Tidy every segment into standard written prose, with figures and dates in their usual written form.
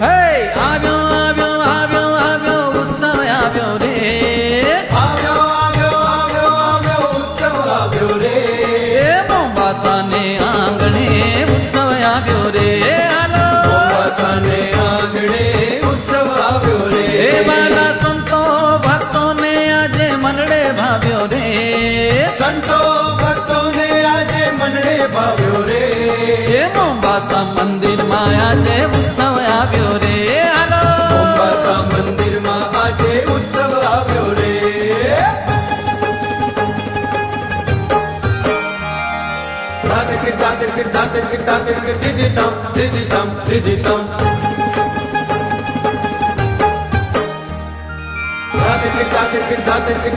હે આવ્યો આવ્યો આવ્યો આવ્યો ઉત્સવ આવ્યો રે આવ્યો આવ્યો આવ્યો આવ્યો ઉત્સવ આવ્યો રે મોંબાસાને આંગણે ઉત્સવ આવ્યો રે હાલો મોંબાસાને આંગણે ઉત્સવ આવ્યો રે મારા સંતો ભક્તોને આજે મનડે ભાવ્યો રે સંતો ભક્તોને આજે મનડે ભાવ્યો રે મોંબાસા મંદિરમાં આજે ઉત્સવ આવ્યો રે હાલો મોંબાસા મંદિરમાં આજે ઉત્સવ આવ્યો રે દાદર કે દીદી તમ દીદી તમ દીદી તમ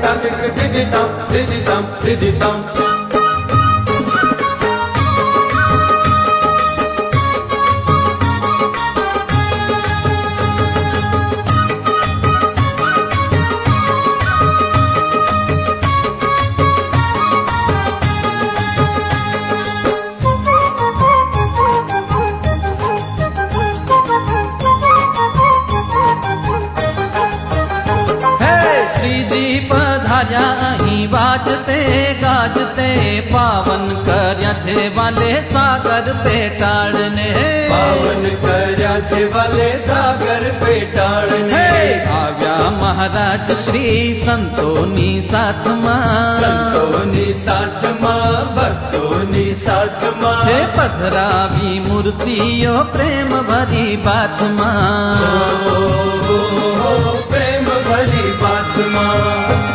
દાદર કે દીદી તમ દીદી તમ દીદી તમ અહીં વાજતે ગાજતે પાવન કર્યા છે વાલે સાગર પેટાળને પાવન કર્યા છે વાલે સાગર પેટાળને આવ્યા મહારાજ શ્રી સંતોની સાથમાં સંતોની સાથમાં ભક્તોની સાથમાં હે પધરાવી મૂર્તિઓ પ્રેમ ભરી બાથમાં પ્રેમ ભરી બાથમાં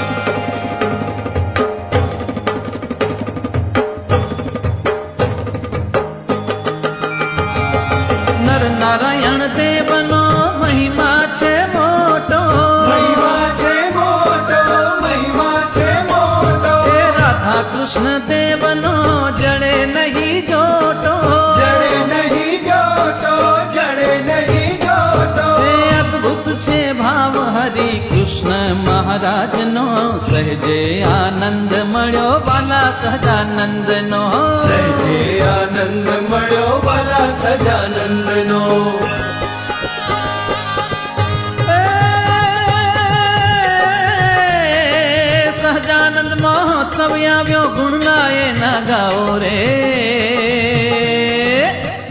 નારાયણ દેવનો મહિમા છે મોટો મહિમા છે મોટો મહિમા છે મોટો હે રાધા કૃષ્ણ દેવનો જડે નહીં જોટો જડે નહીં જોટો જડે નહીં જોટો હે અદ્ભુત છે ભાવ હરિ કૃષ્ણ મહારાજનો સહેજે આનંદ મળ્યો બાલા સહજાનંદનો સહેજે આનંદ મળ્યો બાલા સહજાનંદનો સહજાનંદ મહોત્સવ આવ્યો ગુણલાએ ના ગાઓ રે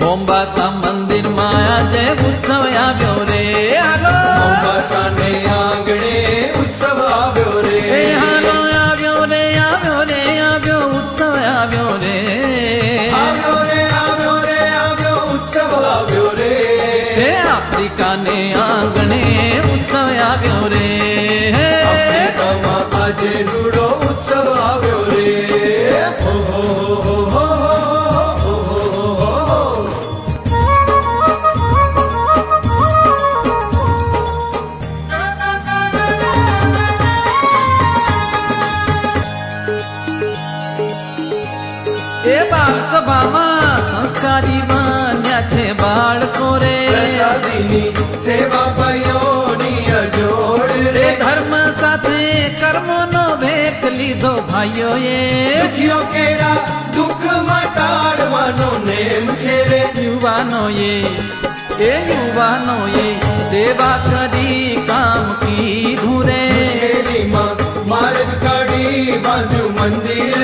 મોંબાસા મંદિરમાં આજે ઉત્સવ આવ્યો રે હાલો મોંબાસાને આંગણે ઉત્સવ આવ્યો રે હાલો આવ્યો રે આવ્યો રે આવ્યો ઉત્સવ આવ્યો રે આવ્યો રે આવ્યો રે આવ્યો ઉત્સવ આવ્યો રે હે આફ્રિકાને આંગણે ઉત્સવ આવ્યો રે આફ્રિકામાં આજે રૂડો ઉત્સવ આવ્યો રે હો હો હો હો હો હો હો એ બાલ સભામાં સંસ્કારી બન્યા છે બાળકો રે પ્રસાદીની સેવા ભાઈઓની અજોડ રે ધર્મ સાથે કર્મોનો ભેટ લીધો ભાઈઓએ દુખિયો કેરા દુઃખ મટાડવાનો નેમ છે રે યુવાનોએ સેવા કરી કામ કીધું રે મુશ્કેલીમાં માર્ગ કાઢી બાંધ્યું મંદિર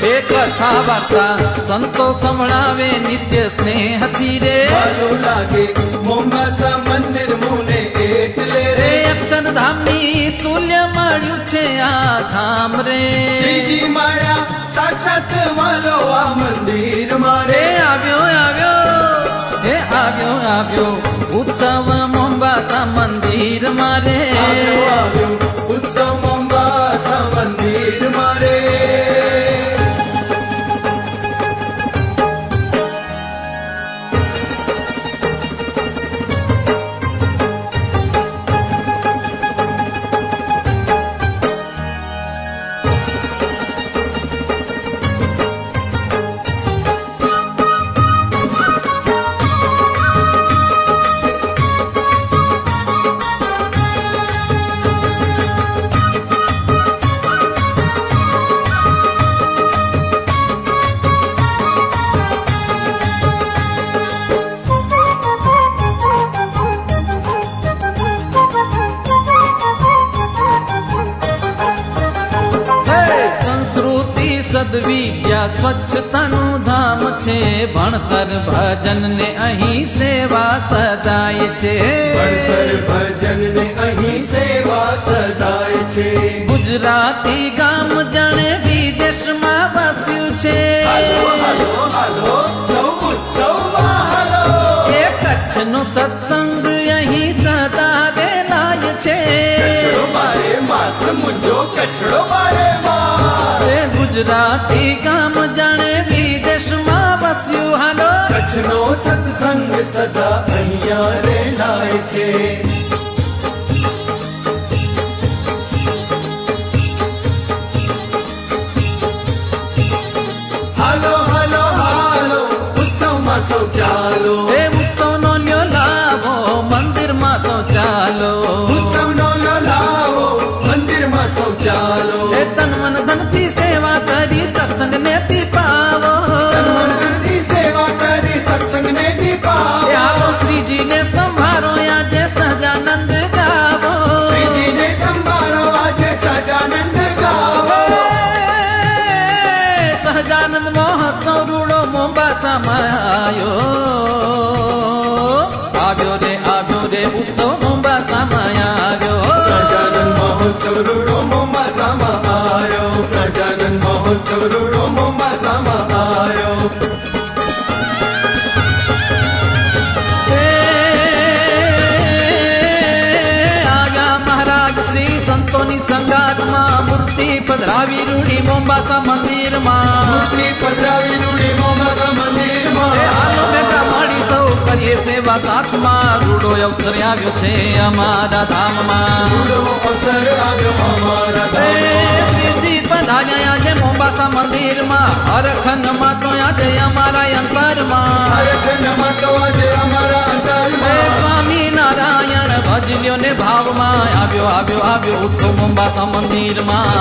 રે કથા વાર્તા સંતો સંભળાવે નિત્ય સ્નેહથી રે સારું લાગે મોંબાસા મંદિર મુને એટલે રે અક્ષરધામની તુલ્ય મળ્યું છે આ ધામ રે શ્રીજી માળ્યા સાક્ષાત વાલો આ મંદિર મારે આવ્યો આવ્યો ઉત્સવ મોંબાસા મંદિર મારે આવ્યો ઉત્સવ મોંબાસા મંદિર મારે સદવિદ્યા સ્વચ્છતાનું ધામ છે ભણતર ભજન ને અહીં સેવા સદાય છે ભણતર ભજન ને અહીં સેવા સદાય છે ગુજરાતી ગામ જાણે વિદેશમાં વસ્યું છે હાલો હાલો હાલો સૌ ઉત્સવમાં હાલો એ કચ્છનો સત્સંગ અહીં સદા વેલાય છે કચડો બારે માસ મુંજો કચડો બારે માસ એ ગુજરાતી ગામ જાણે વિદેશમાં વસ્યું હાલો કચ્છનો સત્સંગ સદા અહીંયા રેલાય છે હાલો હાલો હાલો ઉત્સવમાં સૌ ચાલો એ ઉત્સવનો લ્યો લાવો મંદિરમાં તો ચાલો ઉત્સવનો લાવો મંદિરમાં સૌ ચાલો એ તન મન ધનથી સેવા કરી સત્સંગને પાવો તનમનથી સેવા કરી સત્સંગને એ દીપાવો આવો શ્રીજીને સંભાળો આજે સહજાનંદ ગાવો શ્રીજીને સંભાળો આજે સજાનંદ ગાવો સહજાનંદ મહોત્સવ રૂડો મોંબાસામાં આવ્યો રે ઉત્સવ મોંબાસામાં આવ્યો સજાનંદ મહોત્સવ રૂડો મોંબાસામાં આવ્યો સજાનંદ મહોત્સવ રૂડો મોંબાસામાં આવ્યો આવ્યા મહારાજ શ્રી સંતોની સંગાતમાં મૂર્તિ પધરાવી રૂડી મોંબાસા મંદિરમાં મૂર્તિ પધરાવી રૂડી મોંબાસા મંદિરમાં હાલો ભેગા મળી સૌ કરીએ સેવા સાથમાં રૂડો અવસર આવ્યો છે અમારા ધામમાં રૂડો અવસર આવ્યો અમારા એ ધામમાં શ્રીજી પધાર્યા આજે મોંબાસા મંદિરમાં હરખંડમાં તો આજે અમારા અંતરમાં હરખંડમાં તો આજે અમારા એ અંતરમાં સ્વામી નારાયણ ભજલ્યો ને ભાવમાં આવ્યો ઉત્સવ મોંબાસા મંદિરમાં